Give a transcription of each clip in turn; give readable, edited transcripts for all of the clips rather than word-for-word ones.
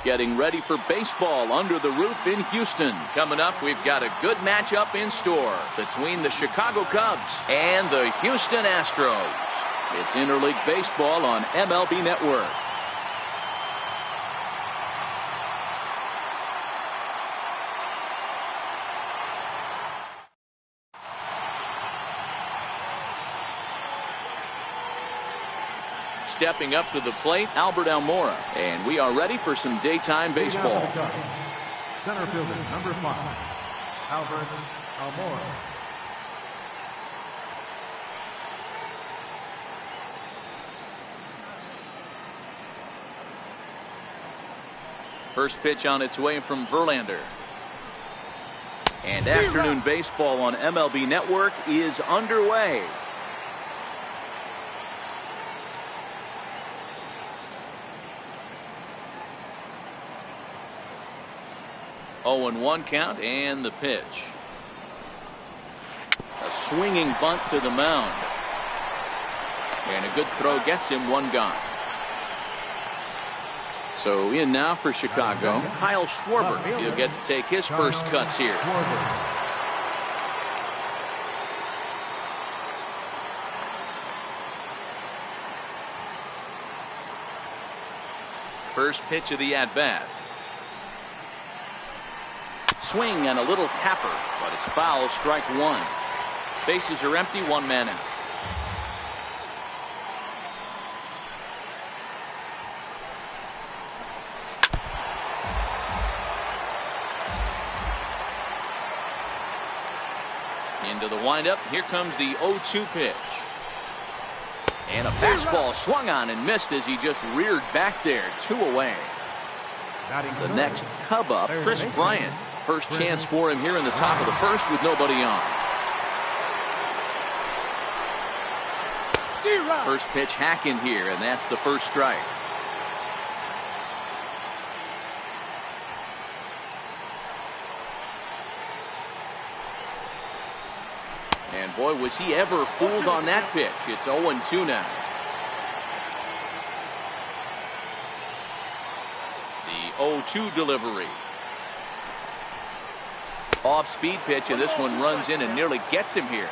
getting ready for baseball under the roof in Houston. Coming up, we've got a good matchup in store between the Chicago Cubs and the Houston Astros. It's interleague baseball on MLB Network. Stepping up to the plate, Albert Almora. And we are ready for some daytime baseball. Center fielder, number 5, Albert Almora. First pitch on its way from Verlander. And afternoon baseball on MLB Network is underway. Oh, and 1 count, and the pitch. A swinging bunt to the mound. And a good throw gets him 1 gone. So in now for Chicago, Kyle Schwarber. He'll get to take his first cuts here. First pitch of the at-bat. Swing and a little tapper, but it's foul, strike 1. Bases are empty, 1 man out. Into the windup, here comes the 0-2 pitch. And a fastball swung on and missed as he just reared back there, 2 away. The next Cub up, Chris Bryant. First chance for him here in the top of the first with nobody on. First pitch hacking here, and that's the first strike. And boy, was he ever fooled on that pitch. It's 0-2 now. The 0-2 delivery. Off-speed pitch, and this one runs in and nearly gets him here.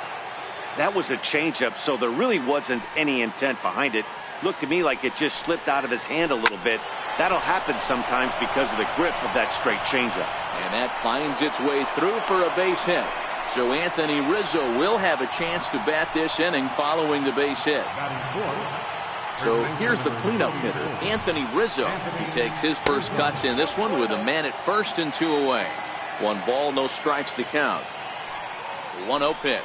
That was a changeup, so there really wasn't any intent behind it. Looked to me like it just slipped out of his hand a little bit. That'll happen sometimes because of the grip of that straight changeup. And that finds its way through for a base hit. So Anthony Rizzo will have a chance to bat this inning following the base hit. So here's the cleanup hitter, Anthony Rizzo. He takes his first cuts in this one with a man at first and 2 away. 1 ball, no strikes to count. 1-0 pitch.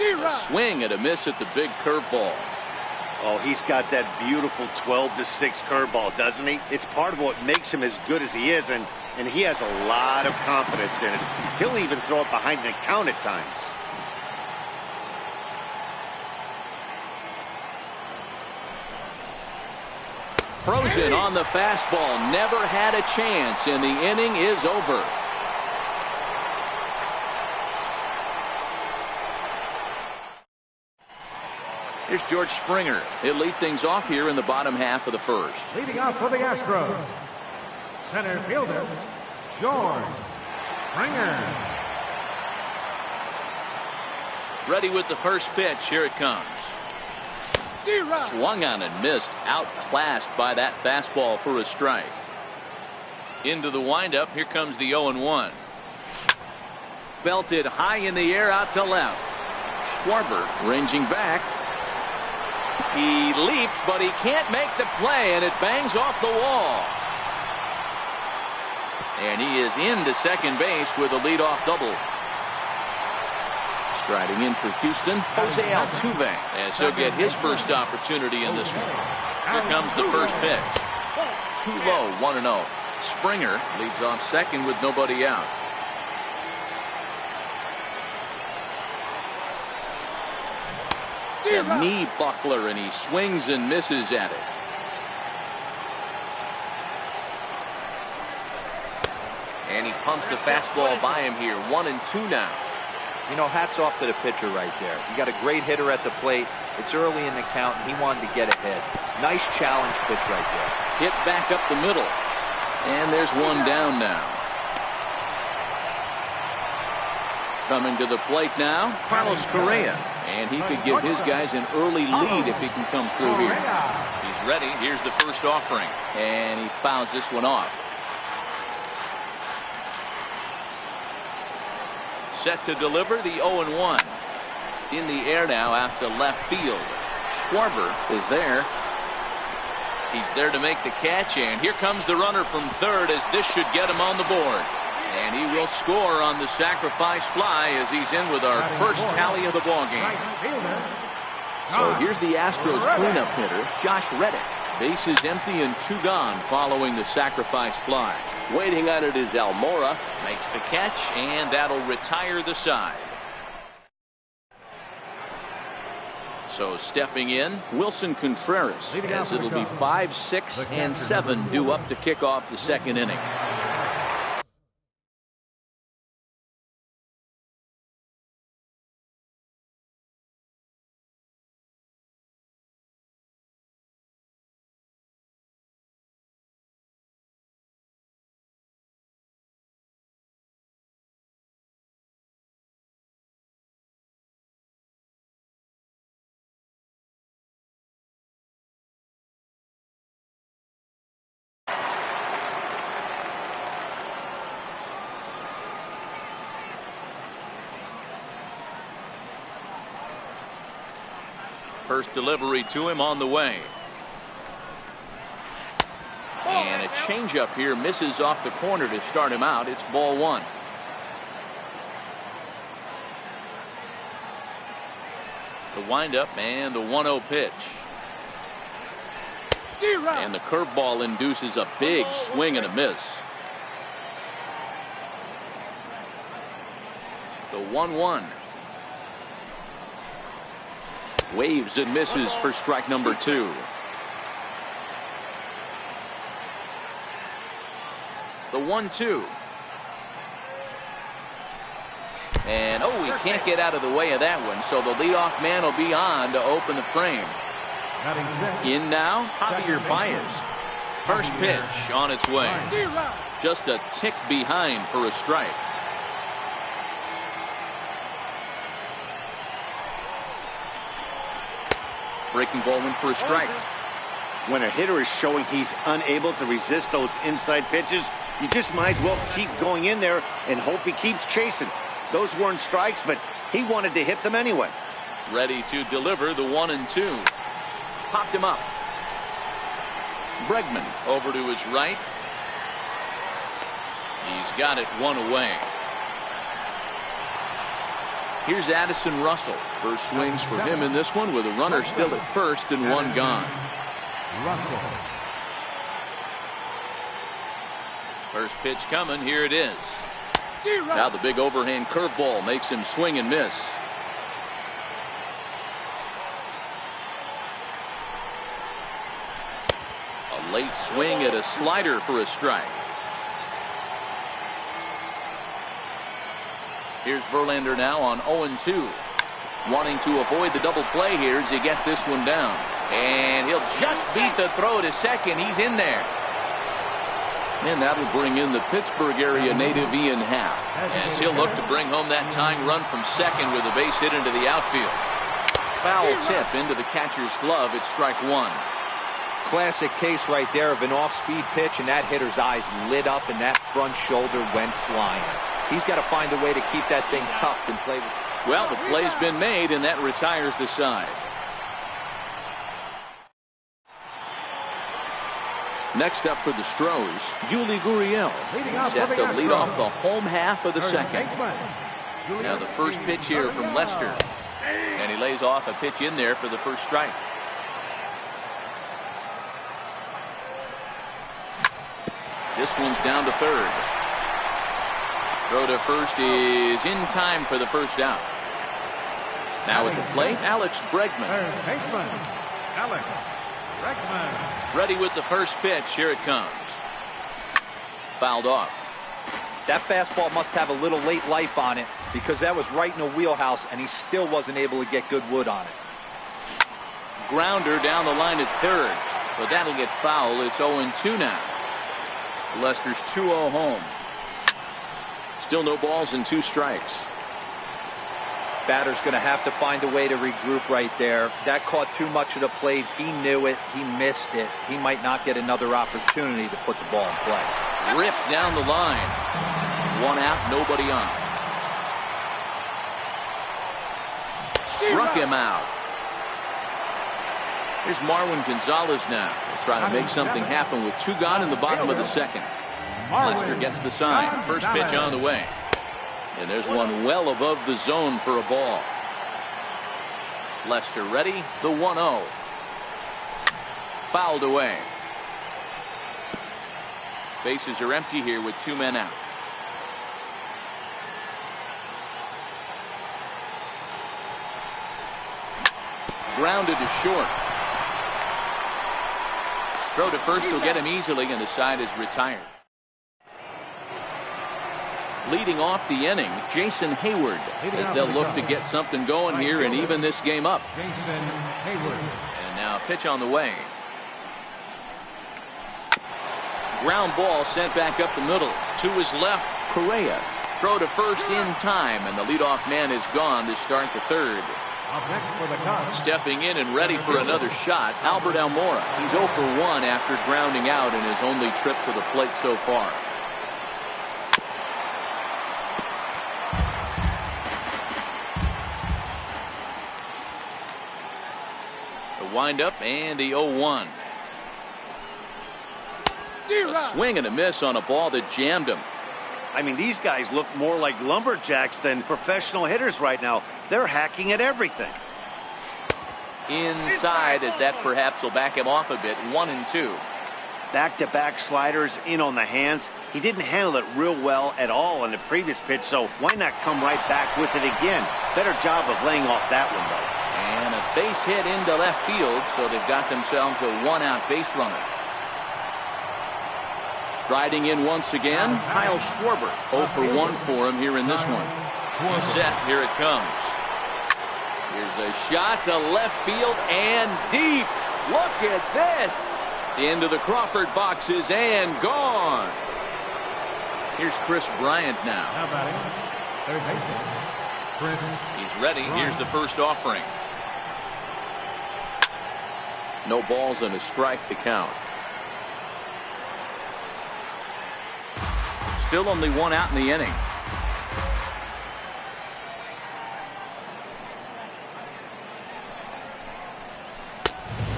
A swing and a miss at the big curveball. Oh, he's got that beautiful 12-6 curveball, doesn't he? It's part of what makes him as good as he is, and he has a lot of confidence in it. He'll even throw it behind the count at times. Frozen on the fastball, never had a chance, and the inning is over. Here's George Springer. He'll lead things off here in the bottom half of the first. Leading off for the Astros, center fielder, George Springer. Ready with the first pitch. Here it comes. Swung on and missed, outclassed by that fastball for a strike. Into the windup, here comes the 0-1. Belted high in the air out to left. Schwarber ranging back. He leaps, but he can't make the play, and it bangs off the wall. And he is into second base with a leadoff double. Striding in for Houston, Jose Altuve, as he'll get his first opportunity in this one. Here comes the first pitch. Too low, 1-0. Springer leads off second with nobody out. A knee buckler, and he swings and misses at it. And he pumps the fastball by him here. 1-2 now. You know, hats off to the pitcher right there. You got a great hitter at the plate. It's early in the count, and he wanted to get ahead. Nice challenge pitch right there. hit back up the middle. And there's one down now. Coming to the plate now, Carlos Correa. And he could give his guys an early lead if he can come through here. He's ready. Here's the first offering. And he fouls this one off. Set to deliver the 0-1. In the air now out to left field. Schwarber is there. He's there to make the catch, and here comes the runner from third as this should get him on the board. And he will score on the sacrifice fly as he's in with our first tally of the ballgame. So here's the Astros cleanup hitter, Josh Reddick. Bases empty and 2 gone following the sacrifice fly. Waiting on it is Almora. Makes the catch, and that'll retire the side. So stepping in, Wilson Contreras, as it'll be 5, 6, and 7 due up to kick off the second inning. First delivery to him on the way. And a changeup here misses off the corner to start him out. It's ball 1. The windup and the 1-0 pitch. And the curveball induces a big swing and a miss. The 1-1. Waves and misses for strike number 2. The 1-2. And he can't get out of the way of that one, so the leadoff man will be on to open the frame. In now, Javier Baez. First pitch on its way. Just a tick behind for a strike. Breaking ball in for a strike. When a hitter is showing he's unable to resist those inside pitches, you just might as well keep going in there and hope he keeps chasing. Those weren't strikes, but he wanted to hit them anyway. Ready to deliver the 1-2. Popped him up. Bregman over to his right. He's got it 1 away. Here's Addison Russell. First swings for him in this one with a runner still at first and 1 gone. First pitch coming. Here it is. Now the big overhand curveball makes him swing and miss. A late swing at a slider for a strike. Here's Verlander now on 0-2. Wanting to avoid the double play here as he gets this one down. And he'll just beat the throw to second. He's in there. And that'll bring in the Pittsburgh area native Ian Happ, as he'll look to bring home that tying run from second with a base hit into the outfield. Foul tip into the catcher's glove. It's strike 1. Classic case right there of an off-speed pitch, and that hitter's eyes lit up and that front shoulder went flying. He's got to find a way to keep that thing tucked and play with. Well, the play's been made, and that retires the side. Next up for the Astros, Yuli Gurriel. Set to lead off the home half of the second. Now the first pitch here from Lester. And he lays off a pitch in there for the first strike. This one's down to third. Throw to first is in time for the first out. Now at the plate, Alex Bregman. Ready with the first pitch. Here it comes. Fouled off. That fastball must have a little late life on it, because that was right in the wheelhouse and he still wasn't able to get good wood on it. Grounder down the line at third. But that'll get foul. It's 0-2 now. Lester's 2-0 home. Still no balls and 2 strikes. Batter's going to have to find a way to regroup right there. That caught too much of the plate. He knew it. He missed it. He might not get another opportunity to put the ball in play. Ripped down the line. 1 out, nobody on. Struck him out. Here's Marwin Gonzalez now. We'll try to make something happen with 2 gone in the bottom of the 2nd. Lester gets the sign. First pitch on the way. And there's one well above the zone for a ball. Lester ready. The 1-0. Fouled away. Bases are empty here with 2 men out. Grounded to short. Throw to first will get him easily, and the side is retired. Leading off the inning, Jason Hayward, as they'll look to get something going here and even this game up. Jason Hayward. And now pitch on the way. Ground ball sent back up the middle. To his left, Correa. Throw to first in time, and the leadoff man is gone to start the 3rd. Up next for the Cubs. Stepping in and ready for another shot, Albert Almora. He's 0 for 1 after grounding out in his only trip to the plate so far. The windup and the 0-1. A swing and a miss on a ball that jammed him. I mean, these guys look more like lumberjacks than professional hitters right now. They're hacking at everything. Inside, as that perhaps will back him off a bit. 1-2. Back-to-back sliders in on the hands. He didn't handle it real well at all in the previous pitch, so why not come right back with it again? Better job of laying off that one, though. And a base hit into left field, so they've got themselves a 1-out base runner. Striding in once again, Kyle Schwarber. 0 for 1 for him here in this one. He's set. Here it comes. Here's a shot to left field and deep. Look at this. Into the Crawford boxes and gone. Here's Chris Bryant now. Now batting, third baseman, Chris. He's ready. Here's the first offering. No balls and a strike to count. Still only 1 out in the inning.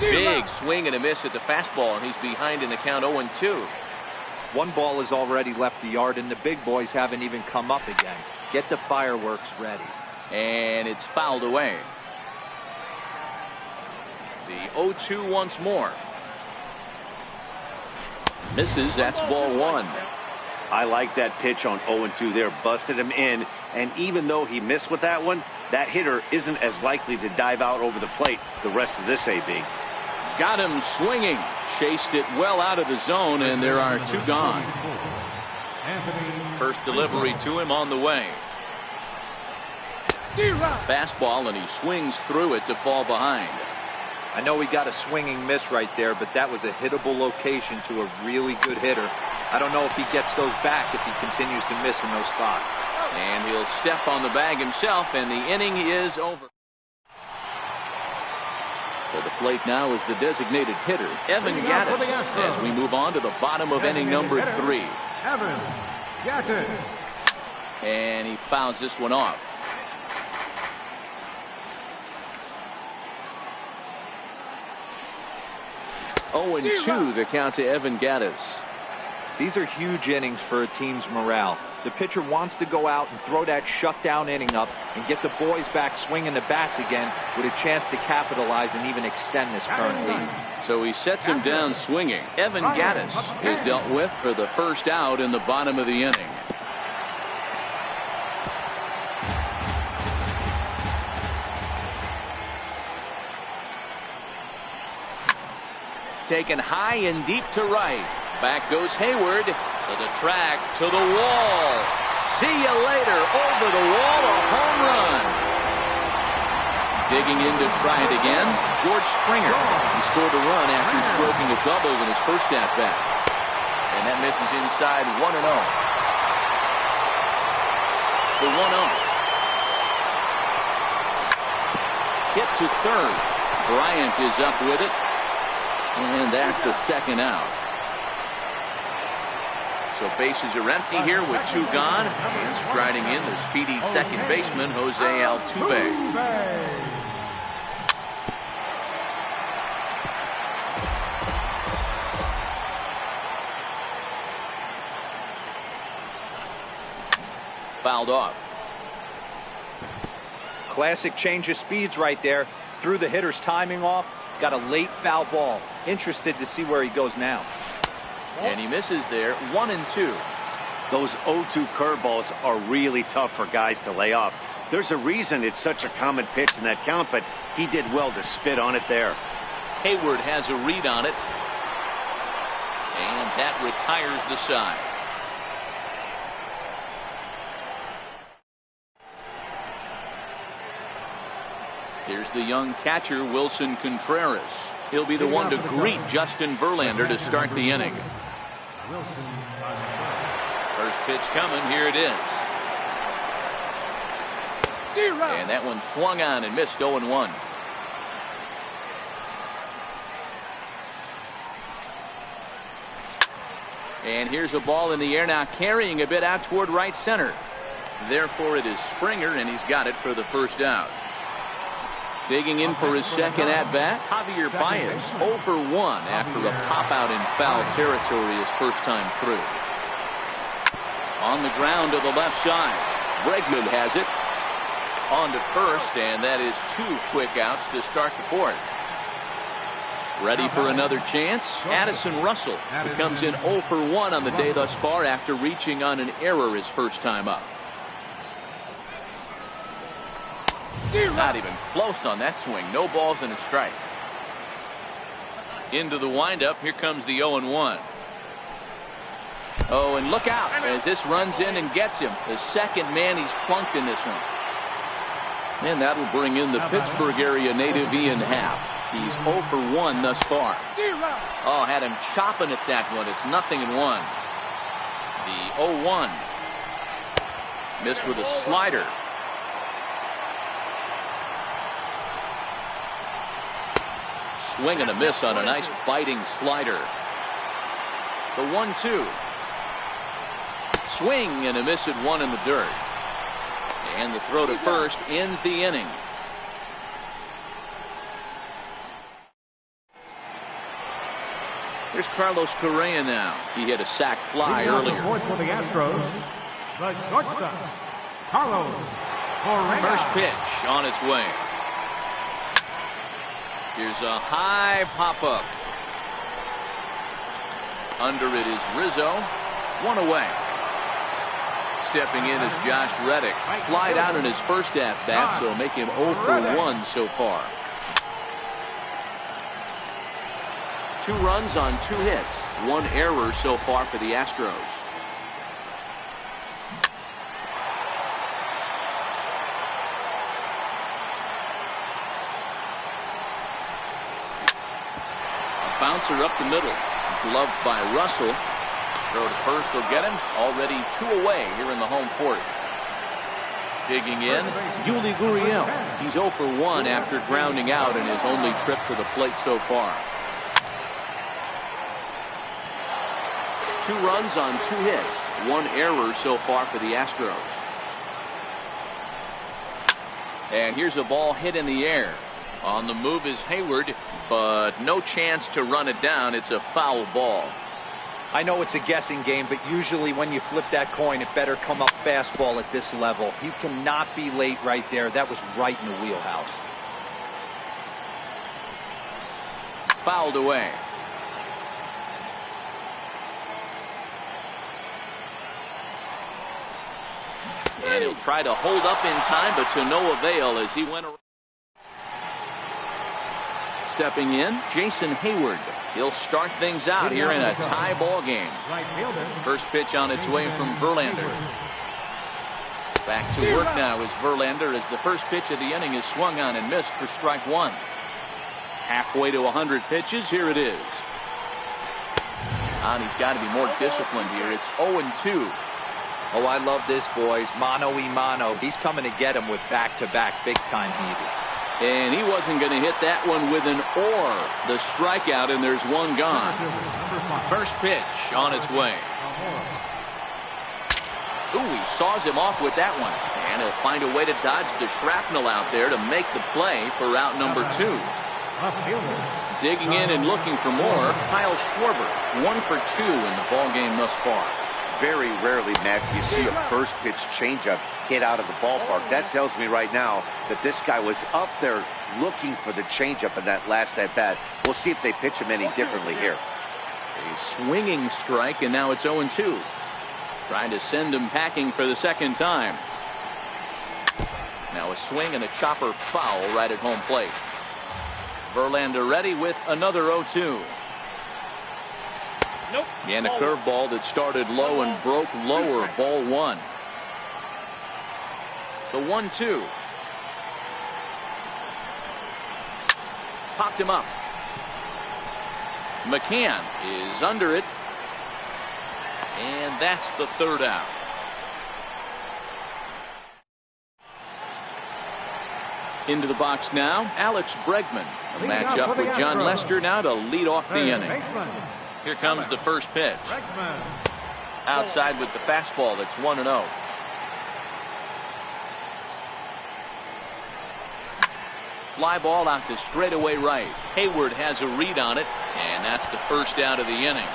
Big swing and a miss at the fastball, and he's behind in the count 0-2. 1 ball has already left the yard, and the big boys haven't even come up again. Get the fireworks ready. And it's fouled away. The 0-2 once more. Misses. That's ball 1. I like that pitch on 0-2 there. Busted him in, and even though he missed with that one, that hitter isn't as likely to dive out over the plate the rest of this AB. Got him swinging. Chased it well out of the zone, and there are 2 gone. First delivery to him on the way. Fastball, and he swings through it to fall behind. I know he got a swinging miss right there, but that was a hittable location to a really good hitter. I don't know if he gets those back if he continues to miss in those spots. And he'll step on the bag himself, and the inning is over. For the plate now is the designated hitter, Evan Gattis, as we move on to the bottom of inning number 3. Evan Gattis. And he fouls this one off. Oh, and 2 the count to Evan Gattis. These are huge innings for a team's morale. The pitcher wants to go out and throw that shutdown inning up and get the boys back swinging the bats again with a chance to capitalize and even extend this current lead. So he sets him down swinging. Evan Gattis is dealt with for the first out in the bottom of the inning. Taken high and deep to right. Back goes Hayward to the track, to the wall. See you later. Over the wall, a home run. Digging in to try it again, George Springer. He scored a run after stroking a double in his first at-bat. And that misses inside 1-0. The 1-0. Hit to third. Bryant is up with it. And that's the second out. So bases are empty here with 2 gone. And striding in the speedy second baseman, Jose Altuve. Fouled off. Classic change of speeds right there. Threw the hitter's timing off. Got a late foul ball. Interested to see where he goes now. And he misses there. 1-2. Those 0-2 curveballs are really tough for guys to lay off. There's a reason it's such a common pitch in that count, but he did well to spit on it there. Hayward has a read on it. And that retires the side. Here's the young catcher, Wilson Contreras. He'll be the one to greet Justin Verlander to start the inning. First pitch coming. Here it is. And that one swung on and missed. 0-1. And here's a ball in the air now, carrying a bit out toward right center. Therefore, it is Springer, and he's got it for the first out. Digging in for his second at-bat, Javier Baez, 0 for 1 after a pop-out in foul territory his first time through. On the ground to the left side. Bregman has it. On to first, and that is 2 quick outs to start the fourth. Ready for another chance? Addison Russell, who comes in 0 for 1 on the day thus far after reaching on an error his first time up. Not even close on that swing. No balls and a strike. Into the windup. Here comes the 0-1. Oh, and look out as this runs in and gets him. The second man he's plunked in this one. And that'll bring in the Pittsburgh area native Ian Happ. He's 0 for 1 thus far. Oh, had him chopping at that one. It's 0-1. The 0-1. Missed with a slider. Swing and a miss on a nice biting slider. The 1-2. Swing and a miss at 1 in the dirt. And the throw to first ends the inning. Here's Carlos Correa now. He hit a sac fly earlier. For the Astros, the shortstop, Carlos Correa. First pitch on its way. Here's a high pop-up. Under it is Rizzo. 1 away. Stepping in is Josh Reddick. Flied out in his first at-bat, so make him 0 for 1 so far. 2 runs on 2 hits. 1 error so far for the Astros. Bouncer up the middle. Gloved by Russell. Throw to first will get him. Already 2 away here in the home fourth. Digging in, Yuli Gurriel. He's 0 for 1 after grounding out in his only trip to the plate so far. 2 runs on 2 hits. 1 error so far for the Astros. And here's a ball hit in the air. On the move is Hayward, but no chance to run it down. It's a foul ball. I know it's a guessing game, but usually when you flip that coin, it better come up fastball at this level. He cannot be late right there. That was right in the wheelhouse. Fouled away. And he'll try to hold up in time, but to no avail as he went around. Stepping in, Jason Hayward. He'll start things out here in a tie ball game. First pitch on its way from Verlander. Back to work now is Verlander as the first pitch of the inning is swung on and missed for strike one. Halfway to 100 pitches. Here it is. And he's got to be more disciplined here. It's 0-2. Oh, I love this, boys. Mano-y-mano. He's coming to get him with back-to-back big-time heaters. And he wasn't going to hit that one with an or. The strikeout, and there's one gone. First pitch on its way. Ooh, he saws him off with that one. And he'll find a way to dodge the shrapnel out there to make the play for out number 2. Digging in and looking for more, Kyle Schwarber. 1 for 2 in the ballgame thus far. Very rarely, Matt, you see a first pitch changeup hit out of the ballpark. That tells me right now that this guy was up there looking for the changeup in that last at bat. We'll see if they pitch him any differently here. A swinging strike, and now it's 0-2. Trying to send him packing for the second time. Now a swing and a chopper foul right at home plate. Verlander ready with another 0-2. Nope. And a curveball that started low and broke lower. Ball 1. The 1-2. Popped him up. McCann is under it. And that's the third out. Into the box now, Alex Bregman. A matchup with John Lester now to lead off the inning. Here comes the first pitch. Outside with the fastball. That's 1-0. Fly ball out to straightaway right. Hayward has a read on it, and that's the first out of the inning.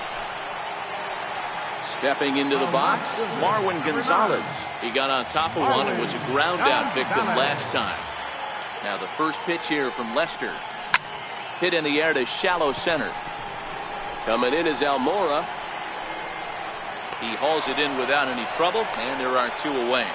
Stepping into the box, Marwin Gonzalez. He got on top of one and was a ground out victim last time. Now the first pitch here from Lester. Hit in the air to shallow center. Coming in is Almora. He hauls it in without any trouble, and there are 2 away.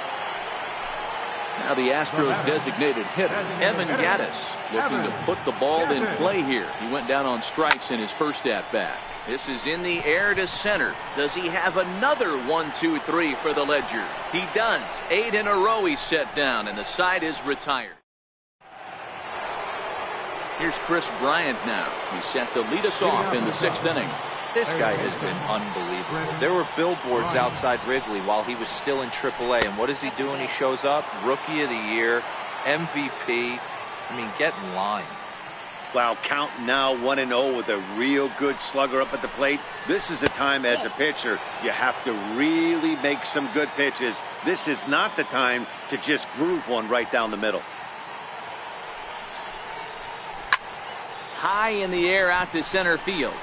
Now the Astros designated hitter, Evan Gattis, looking to put the ball in play here. He went down on strikes in his first at-bat. This is in the air to center. Does he have another 1-2-3 for the Ledger? He does. 8 in a row he's set down, and the side is retired. Here's Chris Bryant now. He's set to lead us off in the 6th inning. This guy has been unbelievable. There were billboards outside Wrigley while he was still in AAA, and what does he do when he shows up? Rookie of the Year, MVP. I mean, get in line. Wow, counting now 1-0 with a real good slugger up at the plate. This is the time as a pitcher you have to really make some good pitches. This is not the time to just groove one right down the middle. High in the air out to center field.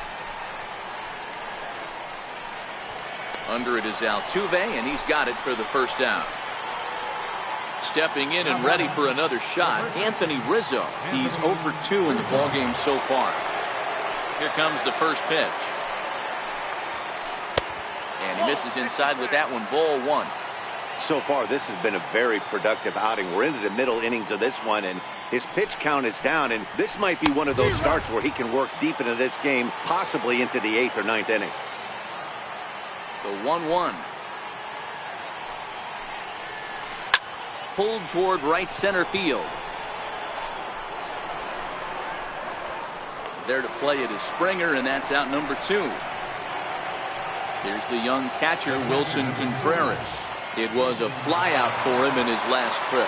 Under it is Altuve, and he's got it for the first down. Stepping in and ready for another shot, Anthony Rizzo. He's 0 for 2 in the ballgame so far. Here comes the first pitch. And he misses inside with that one. Ball 1. So far, this has been a very productive outing. We're into the middle innings of this one, and his pitch count is down, and this might be one of those starts where he can work deep into this game, possibly into the 8th or 9th inning. The 1-1. Pulled toward right center field. There to play it is Springer, and that's out number 2. Here's the young catcher, Wilson Contreras. It was a flyout for him in his last trip.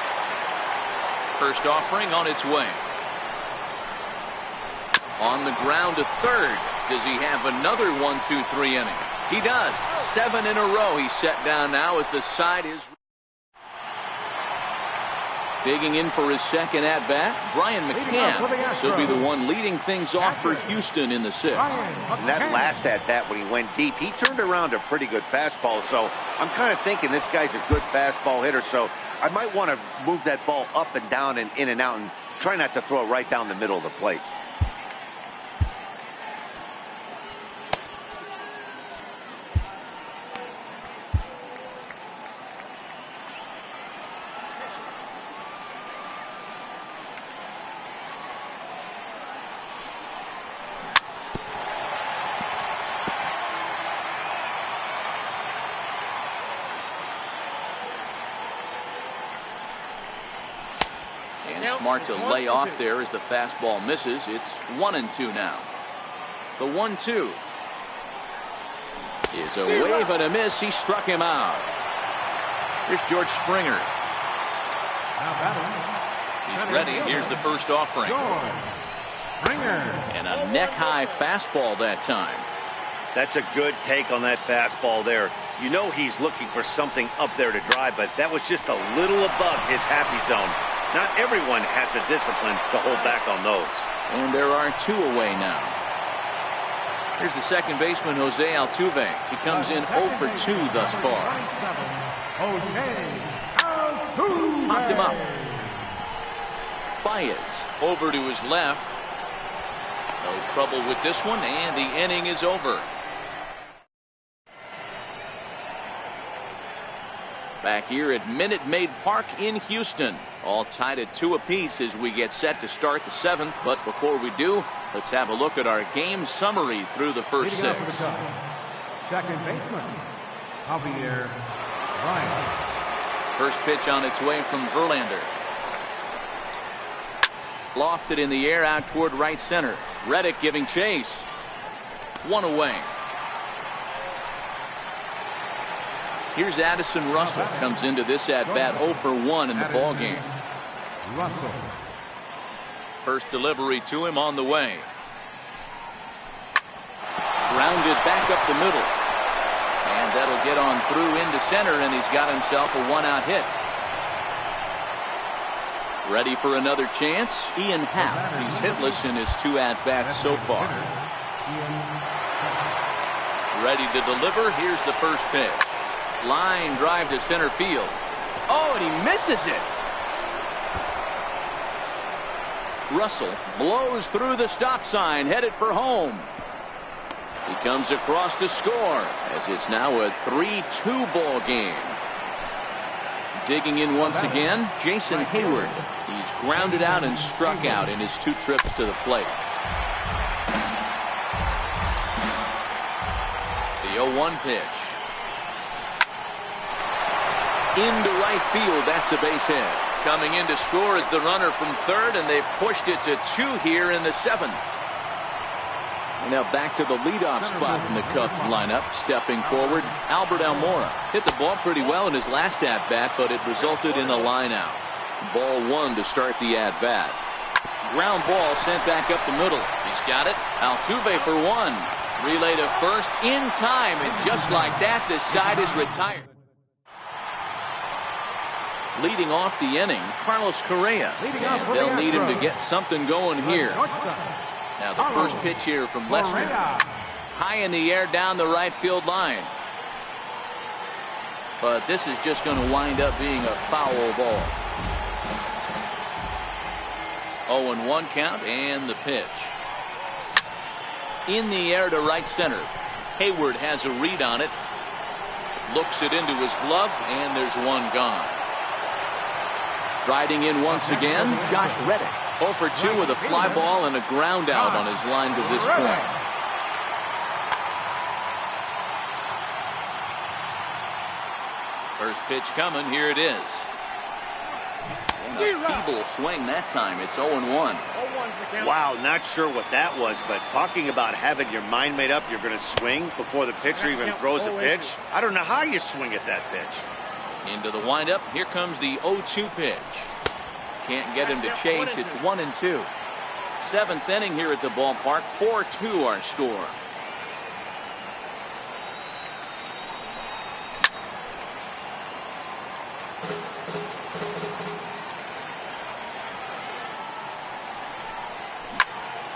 First offering on its way. On the ground to third. Does he have another 1-2-3 inning? He does. 7 in a row he's set down now as the side is. Digging in for his second at-bat, Brian McCann. He'll be the one leading things off for Houston in the 6th. And that last at-bat when he went deep, he turned around a pretty good fastball. So I'm kind of thinking this guy's a good fastball hitter. So I might want to move that ball up and down and in and out and try not to throw it right down the middle of the plate. Smart to lay off there as the fastball misses. It's 1-2 now. The 1-2 is a wave and a miss. He struck him out. Here's George Springer. He's ready. Here's the first offering. And a neck-high fastball that time. That's a good take on that fastball there. You know he's looking for something up there to drive, but that was just a little above his happy zone. Not everyone has the discipline to hold back on those. And there are 2 away now. Here's the second baseman, Jose Altuve. He comes in 0 for 2 thus far. Popped him up. Baez over to his left. No trouble with this one, and the inning is over. Back here at Minute Maid Park in Houston. All tied at 2 apiece as we get set to start the 7th. But before we do, let's have a look at our game summary through the first 6. Second baseman, Javier Bryant. First pitch on its way from Verlander. Lofted in the air out toward right center. Reddick giving chase. 1 away. Here's Addison Russell. Comes into this at bat 0 for 1 in the ball game. Russell. First delivery to him on the way. Grounded back up the middle. And that'll get on through into center, and he's got himself a 1-out hit. Ready for another chance? Ian Happ. He's hitless in his 2 at-bats so far. Ready to deliver. Here's the first pitch. Line drive to center field. Oh, and he misses it. Russell blows through the stop sign, headed for home. He comes across to score, as it's now a 3-2 ball game. Digging in once again, Jason Hayward. He's grounded out and struck out in his 2 trips to the plate. The 0-1 pitch. Into right field. That's a base hit. Coming in to score is the runner from third, and they've pushed it to 2 here in the 7th. Now back to the leadoff spot in the Cubs lineup. Stepping forward, Albert Almora. Hit the ball pretty well in his last at-bat, but it resulted in a line-out. Ball 1 to start the at-bat. Ground ball sent back up the middle. He's got it. Altuve for 1. Relay to first in time, and just like that, this side is retired. Leading off the inning, Carlos Correa. And they'll need him to get something going here. Now the first pitch here from Lester. High in the air down the right field line. But this is just going to wind up being a foul ball. 0-1 count, and the pitch. In the air to right center. Hayward has a read on it. Looks it into his glove, and there's 1 gone. Riding in once again, Josh Reddick. 0 for 2 with a fly ball and a ground out on his line to this point. First pitch coming. Here it is. And a feeble swing that time. It's 0-1. Wow, not sure what that was, but talking about having your mind made up, you're going to swing before the pitcher even throws a pitch. I don't know how you swing at that pitch. Into the windup. Here comes the 0-2 pitch. Can't get him to chase. It's 1-2. 7th inning here at the ballpark. 4-2 our score.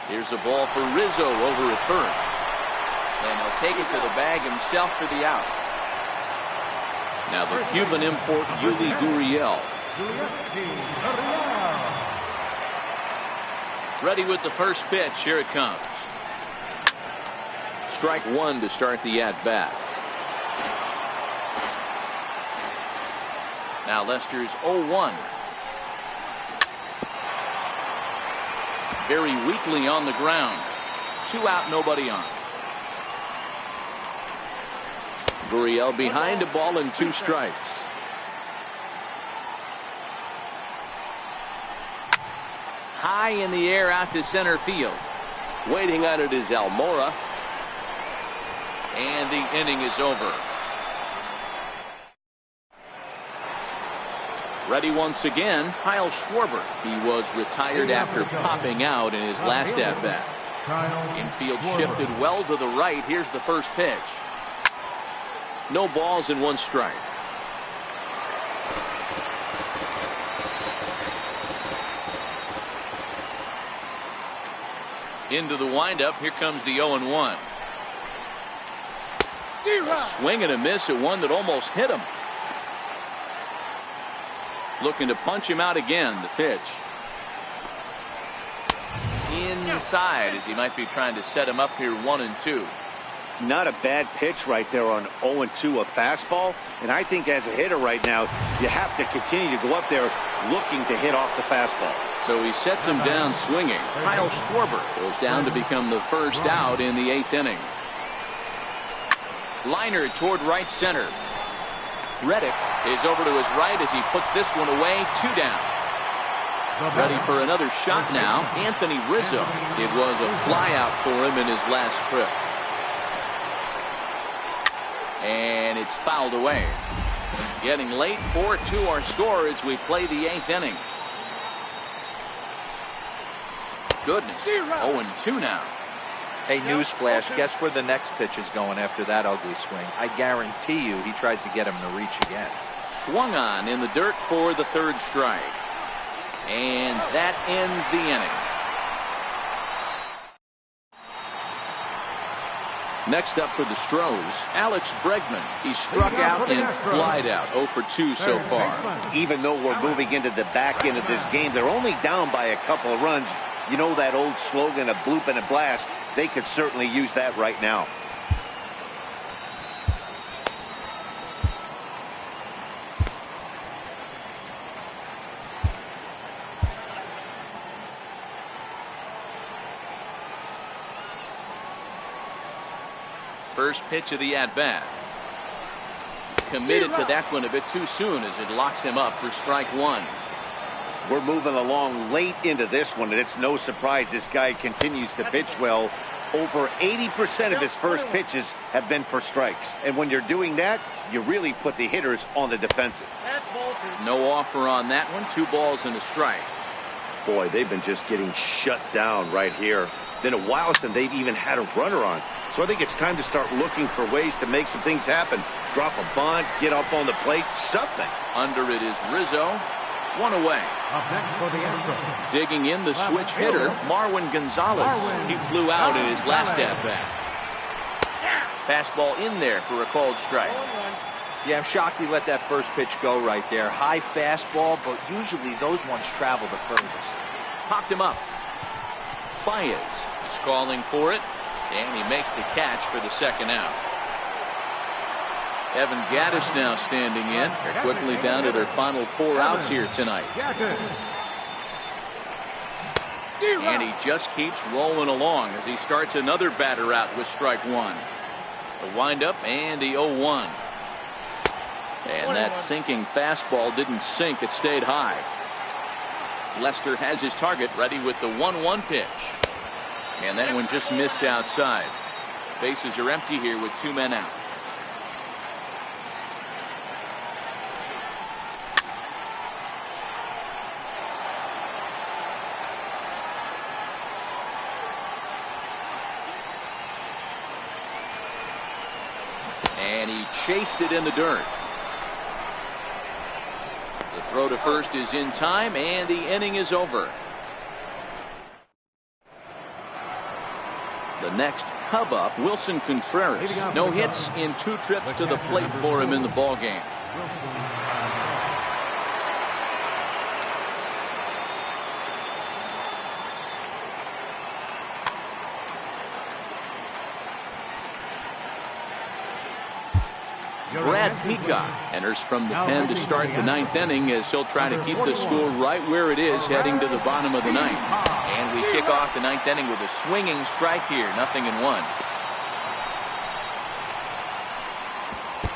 Here's a ball for Rizzo over at first. And he'll take it to the bag himself for the out. Now the Cuban import, Yuli Gurriel. Ready with the first pitch. Here it comes. Strike 1 to start the at-bat. Now Lester's 0-1. Very weakly on the ground. 2 out, nobody on. Gurriel behind a ball and 2 strikes. high in the air out to center field. Waiting on it is Almora. And the inning is over. Ready once again, Kyle Schwarber. He was retired after popping out in his last at-bat. Infield shifted well to the right. Here's the first pitch. No balls and 1 strike. Into the windup. Here comes the 0-1. A swing and a miss at one that almost hit him. Looking to punch him out again. The pitch. Inside, as he might be trying to set him up here 1-2. Not a bad pitch right there on 0-2, a fastball. And I think as a hitter right now, you have to continue to go up there looking to hit off the fastball. So he sets him down swinging. Kyle Schwarber goes down to become the first out in the 8th inning. Liner toward right center. Reddick is over to his right as he puts this one away. 2 down. Ready for another shot now. Anthony Rizzo. It was a flyout for him in his last trip. And it's fouled away. Getting late. 4-2 our score as we play the 8th inning. Goodness. 0-2 now. Hey, newsflash, guess where the next pitch is going after that ugly swing? I guarantee you he tries to get him to reach again. Swung on in the dirt for the 3rd strike. And that ends the inning. Next up for the Astros, Alex Bregman. He struck out and flied out. 0 for 2 so far. Even though we're moving into the back end of this game, they're only down by a couple of runs. You know that old slogan, a bloop and a blast. They could certainly use that right now. First pitch of the at-bat. Committed to that one a bit too soon as it locks him up for strike 1. We're moving along late into this one, and it's no surprise this guy continues to pitch well. Over 80% of his first pitches have been for strikes. And when you're doing that, you really put the hitters on the defensive. No offer on that one. 2 balls and a strike. Boy, they've been just getting shut down right here. Been a while since they've even had a runner on. So I think it's time to start looking for ways to make some things happen. Drop a bunt, get up on the plate, something. Under it is Rizzo. 1 away. Digging in the switch hitter, Marwin Gonzalez. He flew out in his last at-bat. Fastball in there for a called strike. Yeah, I'm shocked he let that first pitch go right there. High fastball, but usually those ones travel the furthest. Popped him up. Baez is calling for it, and he makes the catch for the 2nd out. Evan Gattis now standing in. They're quickly down to their final 4 outs here tonight. And he just keeps rolling along as he starts another batter out with strike 1. The windup and the 0-1. And that sinking fastball didn't sink. It stayed high. Lester has his target ready with the 1-1 pitch. And that one just missed outside. Bases are empty here with 2 men out. And he chased it in the dirt. The throw to first is in time, and the inning is over. The next Cub up, Wilson Contreras. No hits in 2 trips to the plate for him in the ballgame. Brad Peacock enters from the pen to start the 9th inning as he'll try to keep the score right where it is heading to the bottom of the 9th. And we kick off the 9th inning with a swinging strike here. 0-1.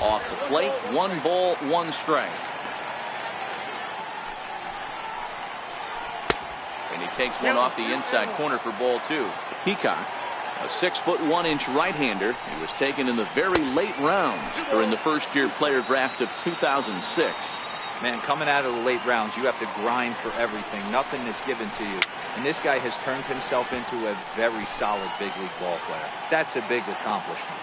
Off the plate, 1 ball, 1 strike. And And he takes one off the inside corner for ball 2. Peacock, a 6'1" right-hander. He was taken in the very late rounds during the first-year player draft of 2006. Man, coming out of the late rounds, you have to grind for everything. Nothing is given to you. And this guy has turned himself into a very solid big league ball player. That's a big accomplishment.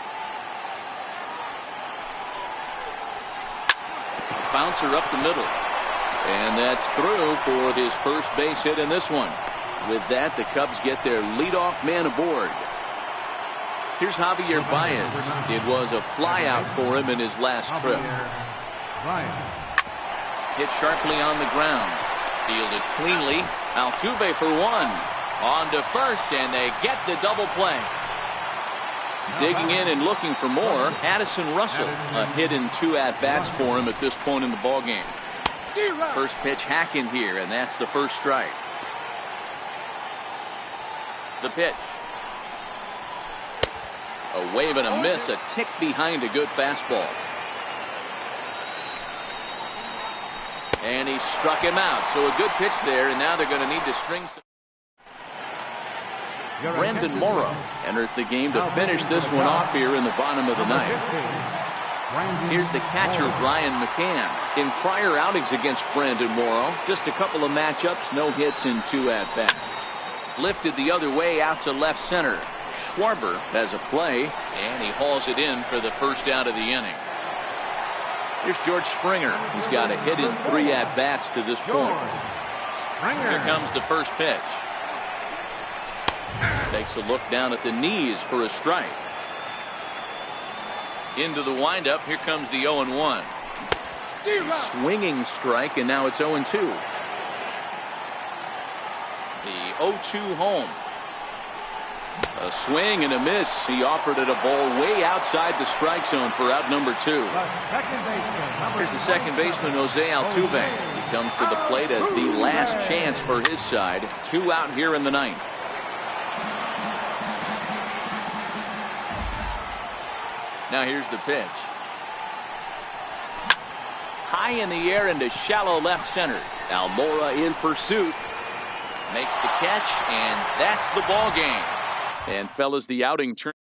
Bouncer up the middle. And that's through for his first base hit in this one. With that, the Cubs get their leadoff man aboard. Here's Javier Baez. It was a flyout for him in his last trip. Hit sharply on the ground. Fielded cleanly. Altuve for 1. On to first, and they get the double play. Digging in and looking for more, Addison Russell. A hit in 2 at-bats for him at this point in the ballgame. First pitch hack in here, and that's the first strike. The pitch. A wave and a miss, a tick behind a good fastball. And he struck him out. So a good pitch there, and now they're going to need to string some. Brandon Morrow enters the game to finish this one off here in the bottom of the ninth. Here's the catcher, Ryan McCann. In prior outings against Brandon Morrow, just a couple of matchups, no hits in 2 at-bats. Lifted the other way out to left center. Schwarber has a play, and he hauls it in for the first out of the inning. Here's George Springer, who's got a hit in 3 at-bats to this point. Here comes the first pitch. Takes a look down at the knees for a strike. Into the windup. Here comes the 0-1. Swinging strike, and now it's 0-2. The 0-2 home. A swing and a miss. He offered it a ball way outside the strike zone for out number 2. Here's the second baseman, Jose Altuve. He comes to the plate as the last chance for his side. 2 out here in the ninth. Now here's the pitch. High in the air into shallow left center. Almora in pursuit. Makes the catch, and that's the ball game. And fellas, the outing turn.